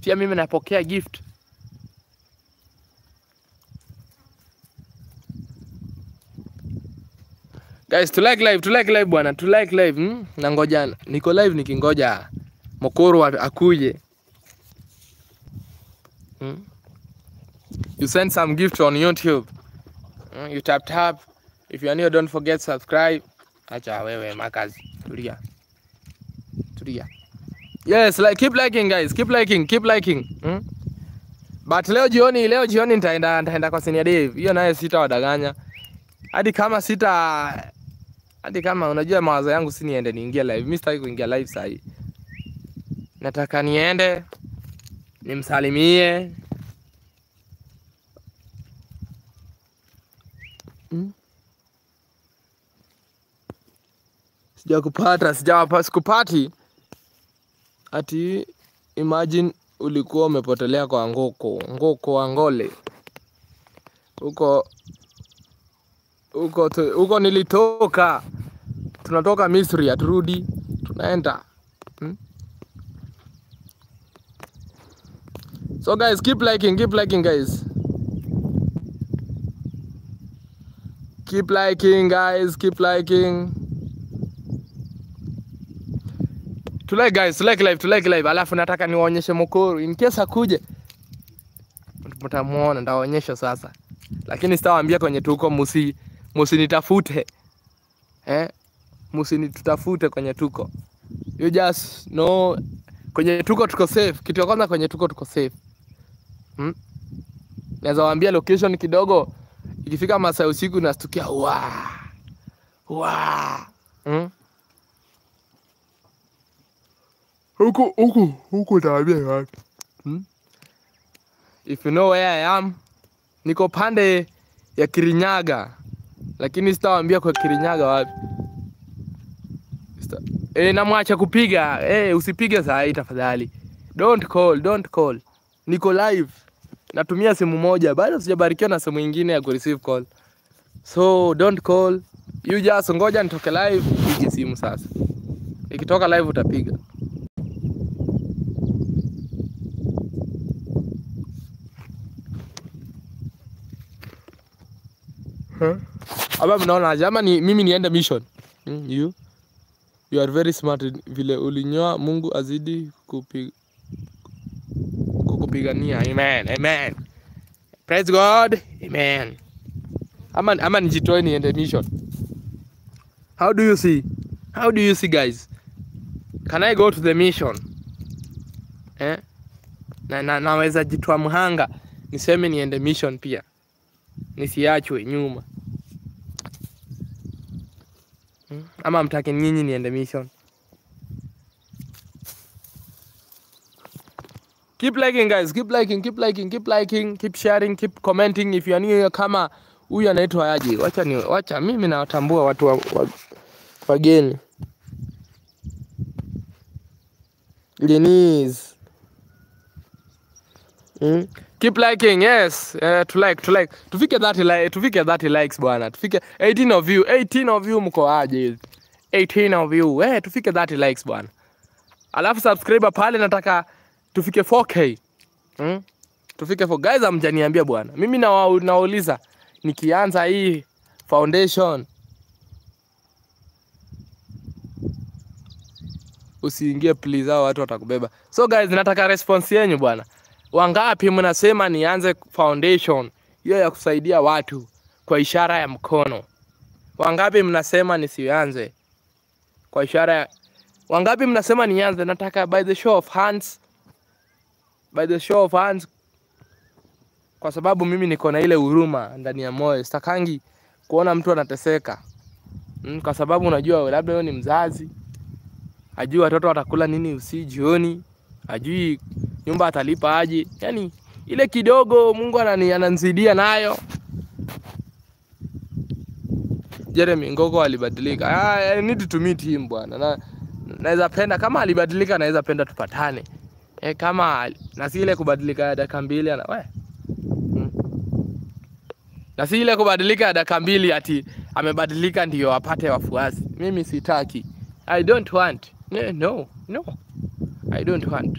Pia mimi napokea gift. Guys, to like live bwana, to like live. Na ngoja niko live nikingoja Mokoro akuje. You send some gift on YouTube. You tap. If you are new, don't forget subscribe. Acha wewe makazi. Tulia. Yes, keep liking guys, keep liking. But leo jioni nitaenda kwa Senior Dave. Hiyo naye sitawadanganya. Hadi kama unajua mawazo yangu si niende niingie live. Mimi sitaki kuingia live sasa hivi. Nataka niende nimsalimie. Sikupati. Ati imagine ulikuwa umepotelea kwa Ngoko Angole. Huko nilitoka. Tunatoka Misri aturudi. Tunaenda. So guys, keep liking guys. Keep liking guys, keep liking. To like live. Alafu nataka niwaonyeshe Mokoro. In case akuje, mtamuona, ndawaonyesha sasa. Lakini sitawaambia kwenye tuko, musinitafute. Musinitafute kwenye tuko. You just know kwenye tuko tuko safe. Kitu ya kwanza kwenye tuko safe. Naweza waambia location kidogo. Ikifika masaa usiku nastukia Huku taambia wapi? If you know where I am, niko pande ya Kirinyaga. Lakini sitawaambia kwa Kirinyaga wapi. Namwacha kupiga. Usipige saa hii tafadhali. Don't call. Niko live. Natumia simu moja. Bado sijabarikiwa na simu nyingine ya kureceive call. So don't call. You just ngoja nitoke live upige simu sasa. Ikitoka live utapiga. Aba mnaona jama ni mimi niende mission. You are very smart. Vile ulinyoa Mungu azidi kukupigania. Amen. Praise God. Amen. Ama nijitoe niende mission. How do you see guys? Can I go to the mission? Naweza jitoa mhanga niseme niende mission pia. Nisiachwe nyuma. Ama mtake nyinyi niende mission. Keep liking guys, keep liking, keep sharing, keep commenting. If you are new kama huyu anaitwa aje, wacha mimi nawatambua watu wageni. Denise. Keep liking, yes. To like. Tufike 30 likes bwana. Tufike 18 of you mko aje. 18 of you. Tufike 30 likes bwana. Alafu subscriber pale nataka tufike 4K. Tufike 4 guys, amjaniambia bwana. Mimi nauliza nikianza hii foundation usiingie please, hao watu watakubeba. So guys, nataka response yenu bwana. Wangapi mnasema nianze foundation hiyo ya kusaidia watu kwa ishara ya mkono? Wangapi mnasema nisianze kwa ishara ya... Wangapi mnasema nianze? Nataka by the show of hands. Kwa sababu mimi niko na ile huruma ndani ya moyo. Sitakangi kuona mtu anateseka. Kwa sababu unajua labda wewe ni mzazi. Ajui watoto watakula nini jioni. Ajui nyumba atalipa aje. Yaani ile kidogo Mungu ananizidia nayo. Jeremy Ngoko alibadilika. I need to meet him bwana. Naweza penda kama alibadilika, naweza penda tupatane. Kama na si ile kubadilika dakika 2 na si ile kubadilika dakika 2 ati amebadilika ndio apate wafuasi. Mimi sitaki. I don't want. No. I don't want.